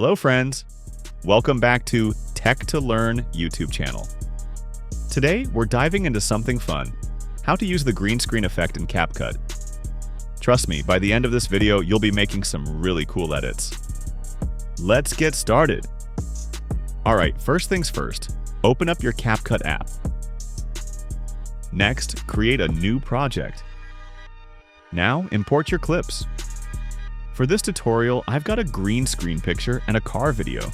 Hello friends! Welcome back to Tech to Learn YouTube channel. Today we're diving into something fun, how to use the green screen effect in CapCut. Trust me, by the end of this video you'll be making some really cool edits. Let's get started! Alright, first things first, open up your CapCut app. Next, create a new project. Now import your clips. For this tutorial, I've got a green screen picture and a car video.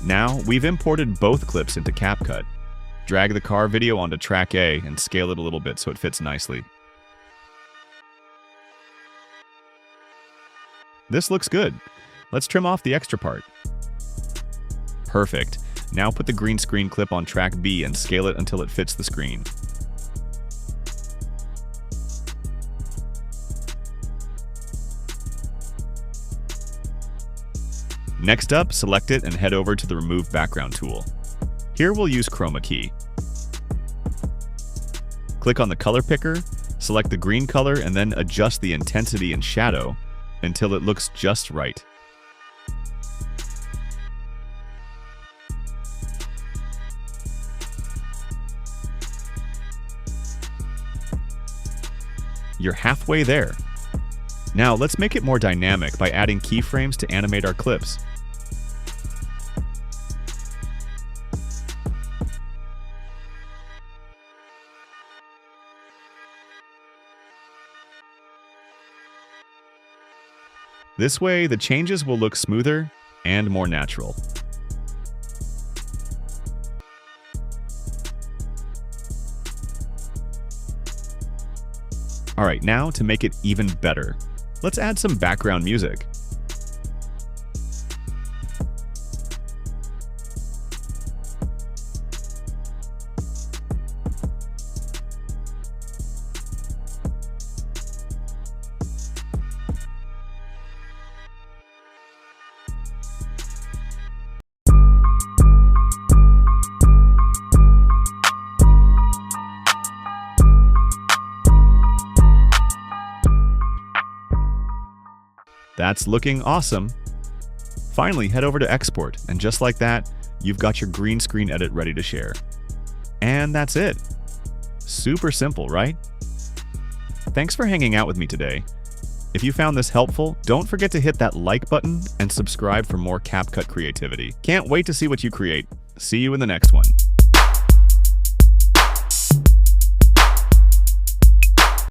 Now, we've imported both clips into CapCut. Drag the car video onto track A and scale it a little bit so it fits nicely. This looks good. Let's trim off the extra part. Perfect. Now put the green screen clip on track B and scale it until it fits the screen. Next up, select it and head over to the Remove Background tool. Here we'll use Chroma Key. Click on the color picker, select the green color, and then adjust the intensity and shadow until it looks just right. You're halfway there. Now let's make it more dynamic by adding keyframes to animate our clips. This way, the changes will look smoother and more natural. Alright, now to make it even better, let's add some background music. That's looking awesome. Finally, head over to Export, and just like that, you've got your green screen edit ready to share. And that's it. Super simple, right? Thanks for hanging out with me today. If you found this helpful, don't forget to hit that like button and subscribe for more CapCut creativity. Can't wait to see what you create. See you in the next one.